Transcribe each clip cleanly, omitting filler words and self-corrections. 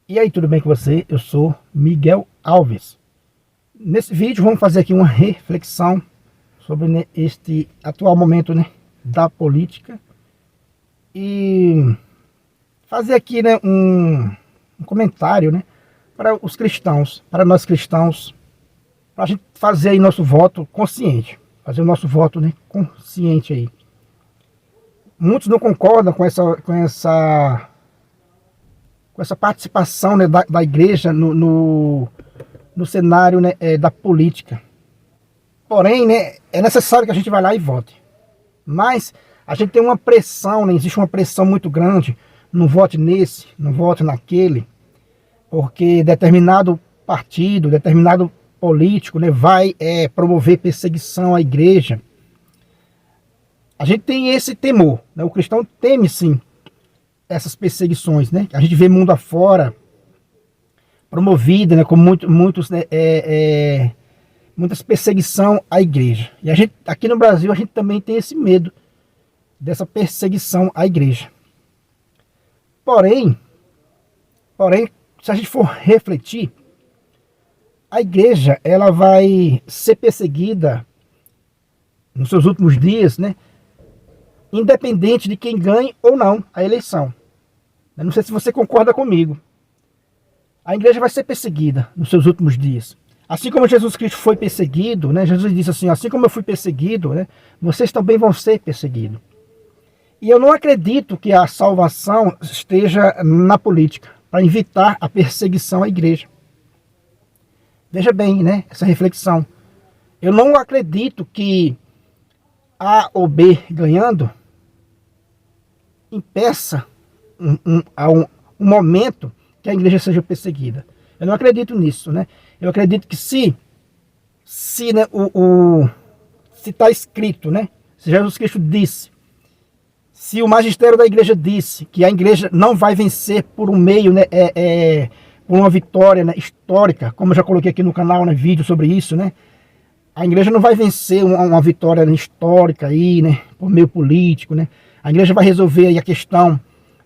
E aí, tudo bem com você? Eu sou Miguel Alves. Nesse vídeo vamos fazer aqui uma reflexão sobre, este atual momento, da política e fazer aqui, um comentário, para os cristãos, para nós cristãos, para a gente fazer aí nosso voto consciente, fazer o nosso voto, consciente aí. Muitos não concordam com essa participação, da igreja no cenário, da política. Porém, é necessário que a gente vá lá e vote. Mas a gente tem uma pressão, existe uma pressão muito grande, não vote nesse, não vote naquele, porque determinado partido, determinado político, vai promover perseguição à igreja. A gente tem esse temor, o cristão teme sim essas perseguições, a gente vê mundo afora promovida, com muitas perseguição à igreja. E a gente, aqui no Brasil, a gente também tem esse medo dessa perseguição à igreja. Porém, se a gente for refletir, a igreja ela vai ser perseguida nos seus últimos dias, independente de quem ganhe ou não a eleição. Eu não sei se você concorda comigo. A igreja vai ser perseguida nos seus últimos dias. Assim como Jesus Cristo foi perseguido, Jesus disse assim como eu fui perseguido, vocês também vão ser perseguidos. E eu não acredito que a salvação esteja na política, para evitar a perseguição à igreja. Veja bem, essa reflexão. Eu não acredito que A ou B ganhando impeça um momento que a igreja seja perseguida. Eu não acredito nisso, Eu acredito que se está escrito, se Jesus Cristo disse, se o magistério da igreja disse que a igreja não vai vencer por um meio, por uma vitória, histórica, como eu já coloquei aqui no canal, vídeo sobre isso, a igreja não vai vencer uma vitória histórica aí, por meio político, A igreja vai resolver aí a questão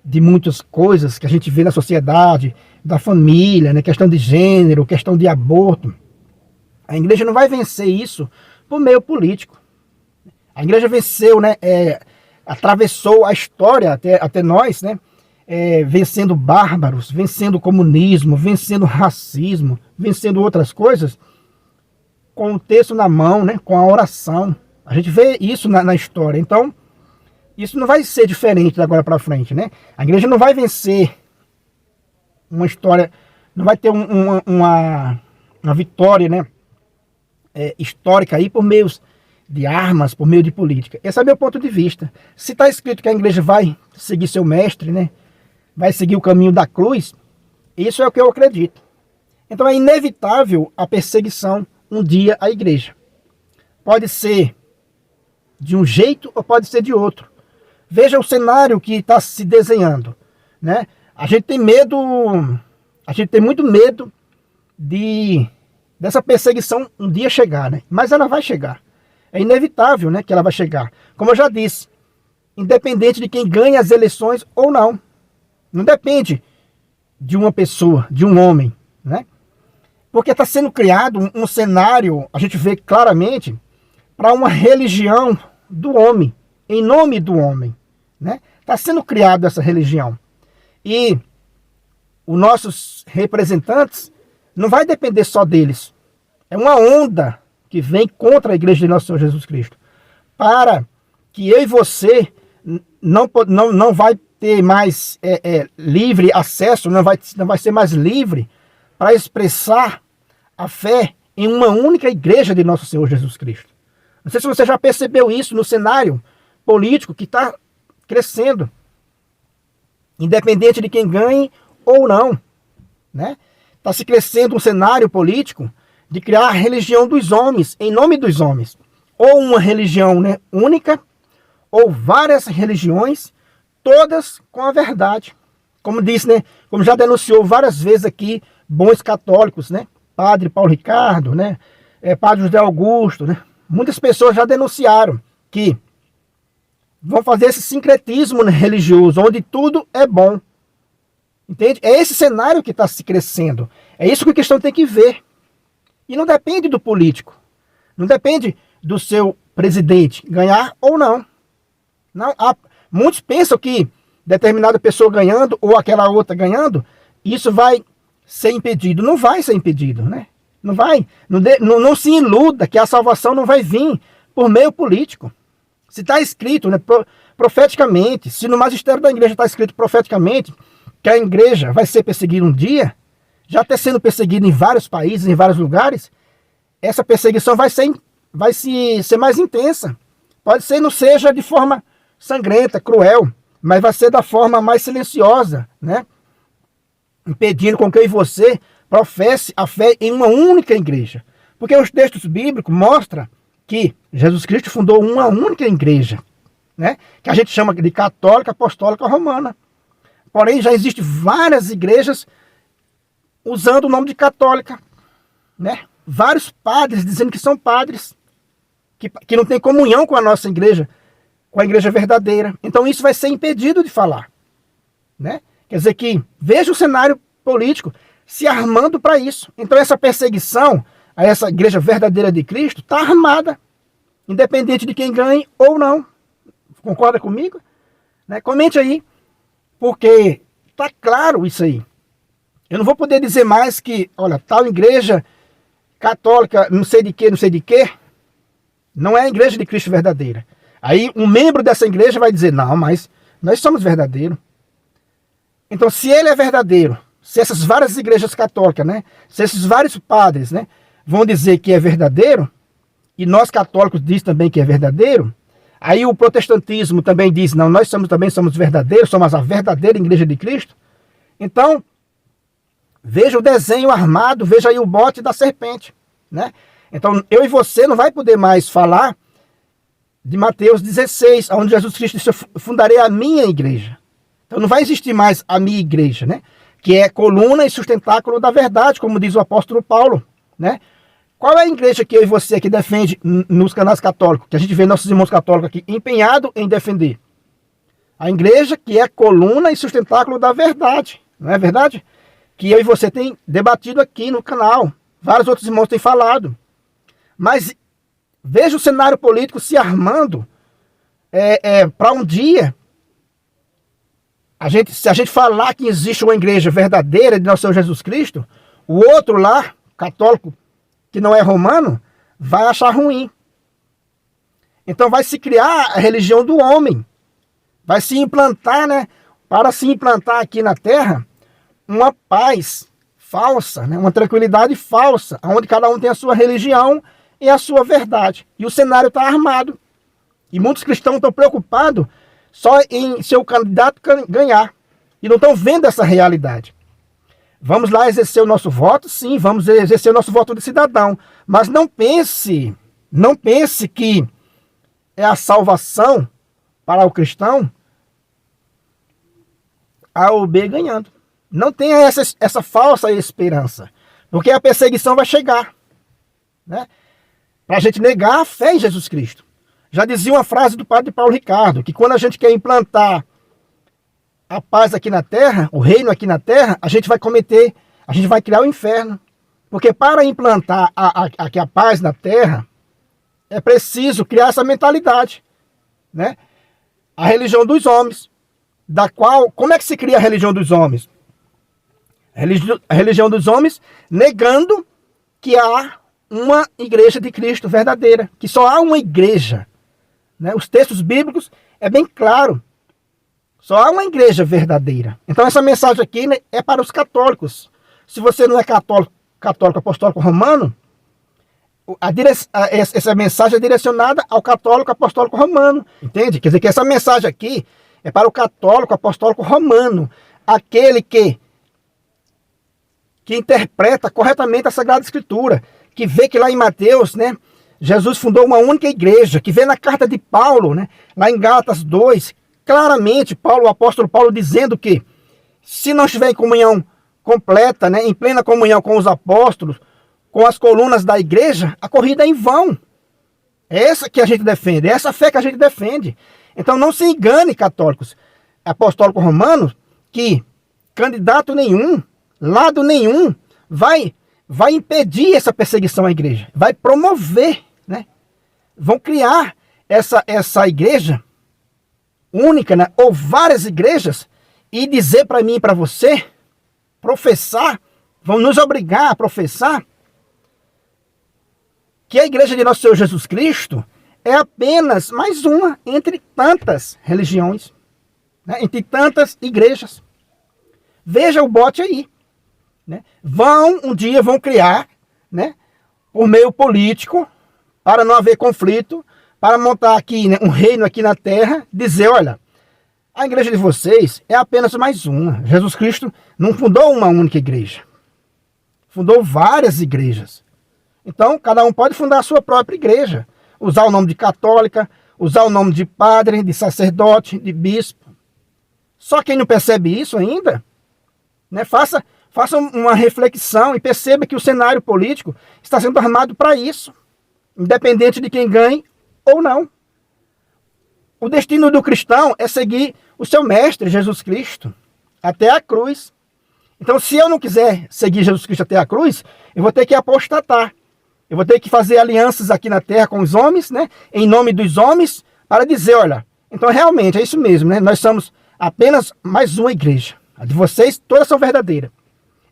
de muitas coisas que a gente vê na sociedade, da família, questão de gênero, questão de aborto. A igreja não vai vencer isso por meio político. A igreja venceu, atravessou a história até nós, vencendo bárbaros, vencendo o comunismo, vencendo o racismo, vencendo outras coisas, com o texto na mão, com a oração. A gente vê isso na história. Então, isso não vai ser diferente de agora para frente, A igreja não vai vencer uma história, não vai ter uma vitória, histórica aí por meio de armas, por meio de política. Esse é o meu ponto de vista. Se está escrito que a igreja vai seguir seu mestre, vai seguir o caminho da cruz, isso é o que eu acredito. Então é inevitável a perseguição um dia à igreja. Pode ser de um jeito ou pode ser de outro. Veja o cenário que está se desenhando, A gente tem medo, a gente tem muito medo dessa perseguição um dia chegar, Mas ela vai chegar. É inevitável, que ela vai chegar. Como eu já disse, independente de quem ganha as eleições ou não. Não depende de uma pessoa, de um homem, Porque está sendo criado um cenário, a gente vê claramente, para uma religião do homem, em nome do homem. Está sendo criada essa religião. E os nossos representantes não vai depender só deles. É uma onda que vem contra a igreja de nosso Senhor Jesus Cristo. Para que eu e você não vai ter mais livre acesso, não vai ser mais livre para expressar a fé em uma única igreja de nosso Senhor Jesus Cristo. Não sei se você já percebeu isso no cenário político que está crescendo, independente de quem ganhe ou não, Está se crescendo um cenário político de criar a religião dos homens, em nome dos homens, ou uma religião única, ou várias religiões, todas com a verdade. Como disse, como já denunciou várias vezes aqui, bons católicos, Padre Paulo Ricardo, Padre José Augusto, Muitas pessoas já denunciaram que vão fazer esse sincretismo religioso, onde tudo é bom. Entende? É esse cenário que está se crescendo. É isso que o cristão tem que ver. E não depende do político. Não depende do seu presidente ganhar ou não. Não, muitos pensam que determinada pessoa ganhando ou aquela outra ganhando, isso vai ser impedido. Não vai ser impedido, né? Não vai. Não se iluda que a salvação não vai vir por meio político. Se está escrito, né, profeticamente, se no magistério da igreja está escrito profeticamente que a igreja vai ser perseguida um dia, já está sendo perseguida em vários países, em vários lugares, essa perseguição vai ser mais intensa. Pode ser, não seja de forma sangrenta, cruel, mas vai ser da forma mais silenciosa, né? Impedindo com que eu e você professe a fé em uma única igreja. Porque os textos bíblicos mostram que Jesus Cristo fundou uma única igreja, né? Que a gente chama de católica, apostólica, romana. Porém, já existem várias igrejas usando o nome de católica, né? Vários padres dizendo que são padres, que não tem comunhão com a nossa igreja, com a igreja verdadeira. Então isso vai ser impedido de falar, né? Quer dizer que veja o cenário político se armando para isso. Então essa perseguição a essa igreja verdadeira de Cristo está armada, independente de quem ganhe ou não. Concorda comigo? Né? Comente aí, porque está claro isso aí. Eu não vou poder dizer mais que, olha, tal igreja católica, não sei de quê, não é a igreja de Cristo verdadeira. Aí um membro dessa igreja vai dizer, não, mas nós somos verdadeiros. Então, se ele é verdadeiro, se essas várias igrejas católicas, né, se esses vários padres, né, vão dizer que é verdadeiro, e nós católicos diz também que é verdadeiro, aí o protestantismo também diz, não, nós também somos verdadeiros, somos a verdadeira igreja de Cristo. Então, veja o desenho armado, veja aí o bote da serpente, né? Então, eu e você não vai poder mais falar de Mateus 16, onde Jesus Cristo disse, eu fundarei a minha igreja. Então, não vai existir mais a minha igreja, né? Que é coluna e sustentáculo da verdade, como diz o apóstolo Paulo, né? Qual é a igreja que eu e você aqui defende nos canais católicos, que a gente vê nossos irmãos católicos aqui empenhados em defender? A igreja que é coluna e sustentáculo da verdade, não é verdade? Que eu e você tem debatido aqui no canal. Vários outros irmãos têm falado. Mas veja o cenário político se armando para um dia, se a gente falar que existe uma igreja verdadeira de nosso Senhor Jesus Cristo, o outro lá, católico, que não é romano, vai achar ruim. Então vai se criar a religião do homem. Vai se implantar, né? Para se implantar aqui na terra, uma paz falsa, né? Uma tranquilidade falsa, onde cada um tem a sua religião e a sua verdade. E o cenário está armado. E muitos cristãos estão preocupados só em seu candidato ganhar. E não estão vendo essa realidade. Vamos lá exercer o nosso voto? Sim, vamos exercer o nosso voto de cidadão. Mas não pense que é a salvação para o cristão A ou B ganhando. Não tenha essa falsa esperança. Porque a perseguição vai chegar, né? Para a gente negar a fé em Jesus Cristo. Já dizia uma frase do padre Paulo Ricardo, que quando a gente quer implantar a paz aqui na terra, o reino aqui na terra, a gente vai criar o inferno. Porque para implantar aqui a paz na terra, é preciso criar essa mentalidade, né? A religião dos homens, da qual, como é que se cria a religião dos homens? A religião dos homens negando que há uma igreja de Cristo verdadeira, que só há uma igreja, né? Os textos bíblicos é bem claro, só há uma igreja verdadeira. Então essa mensagem aqui, né, é para os católicos. Se você não é católico apostólico romano, essa mensagem é direcionada ao católico apostólico romano, entende? Quer dizer que essa mensagem aqui é para o católico apostólico romano, aquele que interpreta corretamente a Sagrada Escritura, que vê que lá em Mateus, né, Jesus fundou uma única igreja, que vê na carta de Paulo, né, lá em Gálatas 2, claramente o apóstolo Paulo dizendo que se não estiver em comunhão completa, né, em plena comunhão com os apóstolos, com as colunas da igreja, a corrida é em vão. É essa que a gente defende, é essa fé que a gente defende. Então não se engane, católicos apostólicos romanos, que candidato nenhum, lado nenhum, vai impedir essa perseguição à igreja, vai promover, né? Vão criar essa igreja única, né? Ou várias igrejas, e dizer para mim e para você, professar, vão nos obrigar a professar que a igreja de nosso Senhor Jesus Cristo é apenas mais uma entre tantas religiões, né? Entre tantas igrejas. Veja o bote aí, né? Um dia vão criar, né, por meio político, para não haver conflito, para montar aqui, né, um reino aqui na terra, dizer, olha, a igreja de vocês é apenas mais uma. Jesus Cristo não fundou uma única igreja. Fundou várias igrejas. Então, cada um pode fundar a sua própria igreja. Usar o nome de católica, usar o nome de padre, de sacerdote, de bispo. Só quem não percebe isso ainda, né, faça uma reflexão e perceba que o cenário político está sendo armado para isso. Independente de quem ganhe ou não. O destino do cristão é seguir o seu mestre, Jesus Cristo, até a cruz. Então, se eu não quiser seguir Jesus Cristo até a cruz, eu vou ter que apostatar. Eu vou ter que fazer alianças aqui na terra com os homens, né? Em nome dos homens, para dizer, olha, então realmente é isso mesmo, né? Nós somos apenas mais uma igreja. A de vocês, todas são verdadeiras.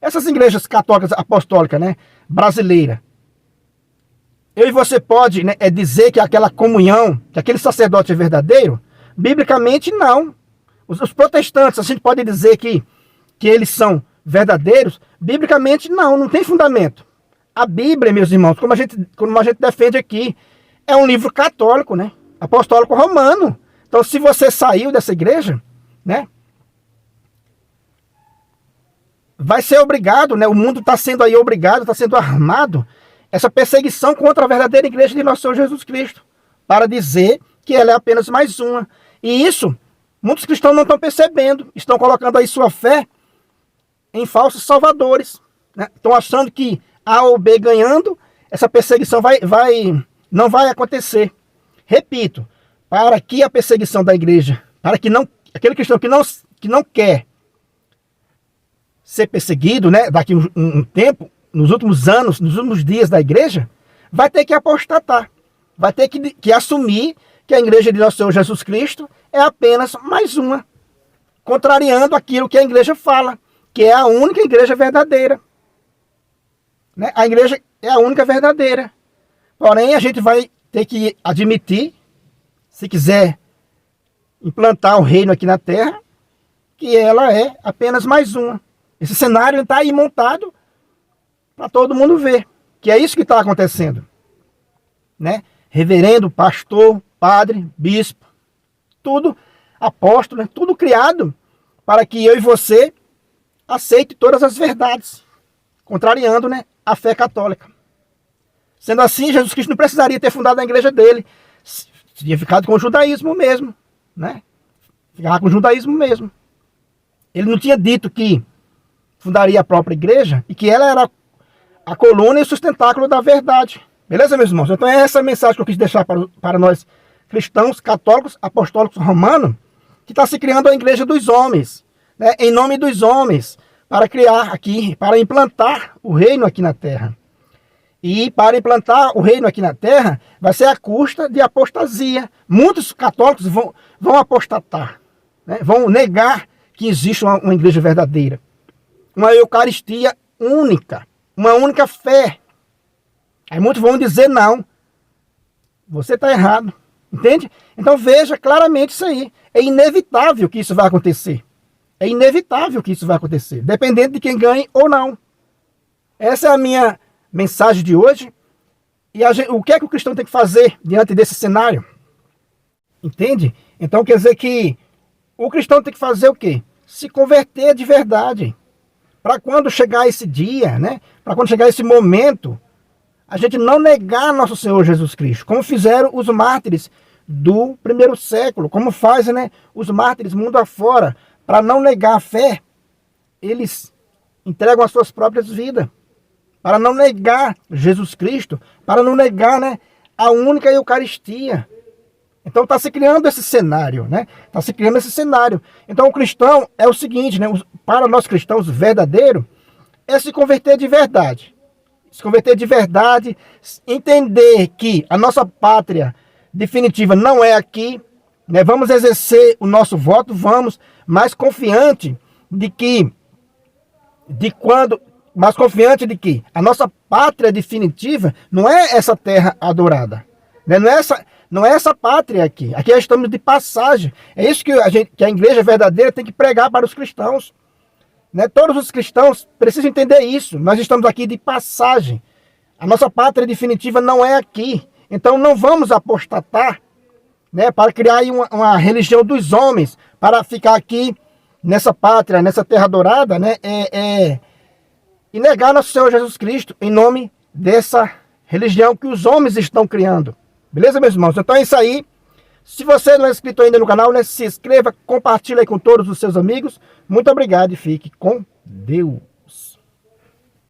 Essas igrejas católicas apostólicas, né? Brasileira. Eu e você pode, né, dizer que aquela comunhão, que aquele sacerdote é verdadeiro? Biblicamente, não. Os protestantes, a gente pode dizer que eles são verdadeiros? Biblicamente, não tem fundamento. A Bíblia, meus irmãos, como a gente defende aqui, é um livro católico, né? Apostólico romano. Então, se você saiu dessa igreja, né, vai ser obrigado, né? O mundo está sendo aí obrigado, está sendo armado essa perseguição contra a verdadeira igreja de nosso Senhor Jesus Cristo, para dizer que ela é apenas mais uma. E isso, muitos cristãos não estão percebendo, estão colocando aí sua fé em falsos salvadores, né? Estão achando que A ou B ganhando, essa perseguição não vai acontecer. Repito, para que a perseguição da igreja, para que não, aquele cristão que não quer ser perseguido, né, daqui um tempo, nos últimos anos, nos últimos dias da igreja, vai ter que apostatar, vai ter que assumir que a igreja de nosso Senhor Jesus Cristo é apenas mais uma, contrariando aquilo que a igreja fala, que é a única igreja verdadeira. Né? A igreja é a única verdadeira. Porém, a gente vai ter que admitir, se quiser implantar o reino aqui na terra, que ela é apenas mais uma. Esse cenário está aí montado para todo mundo ver, que é isso que está acontecendo. Né? Reverendo, pastor, padre, bispo, tudo apóstolo, né? Tudo criado para que eu e você aceite todas as verdades, contrariando, né, a fé católica. Sendo assim, Jesus Cristo não precisaria ter fundado a igreja dele, teria ficado com o judaísmo mesmo, né? Ficava com o judaísmo mesmo. Ele não tinha dito que fundaria a própria igreja e que ela era a coluna e o sustentáculo da verdade. Beleza, meus irmãos? Então é essa mensagem que eu quis deixar para nós cristãos, católicos, apostólicos romanos, que está se criando a igreja dos homens, né? Em nome dos homens, para criar aqui, para implantar o reino aqui na terra. E para implantar o reino aqui na terra, vai ser à custa de apostasia. Muitos católicos vão apostatar, né? Vão negar que existe uma igreja verdadeira. Uma eucaristia única, uma única fé. Aí muitos vão dizer não, você está errado, entende? Então veja claramente isso aí. É inevitável que isso vai acontecer. É inevitável que isso vai acontecer, dependendo de quem ganhe ou não. Essa é a minha mensagem de hoje. E o que é que o cristão tem que fazer diante desse cenário? Entende? Então quer dizer que o cristão tem que fazer o quê? Se converter de verdade. Para quando chegar esse dia, né? Para quando chegar esse momento, a gente não negar nosso Senhor Jesus Cristo, como fizeram os mártires do primeiro século, como fazem, né, os mártires mundo afora. Para não negar a fé, eles entregam as suas próprias vidas. Para não negar Jesus Cristo, para não negar, né, a única Eucaristia. Então está se criando esse cenário, né? Está se criando esse cenário. Então o cristão é o seguinte, né? Para nós cristãos, verdadeiro é se converter de verdade. Se converter de verdade, entender que a nossa pátria definitiva não é aqui, né? Vamos exercer o nosso voto, vamos, mas confiante de que, mais confiante de que a nossa pátria definitiva não é essa terra adorada, né? Não é essa pátria aqui. Aqui nós estamos de passagem. É isso que a igreja verdadeira tem que pregar para os cristãos, né? Todos os cristãos precisam entender isso. Nós estamos aqui de passagem. A nossa pátria definitiva não é aqui. Então não vamos apostatar, né, para criar aí uma religião dos homens, para ficar aqui nessa pátria, nessa terra adorada, né, e negar nosso Senhor Jesus Cristo em nome dessa religião que os homens estão criando. Beleza, meus irmãos? Então é isso aí. Se você não é inscrito ainda no canal, né, se inscreva, compartilhe aí com todos os seus amigos. Muito obrigado e fique com Deus.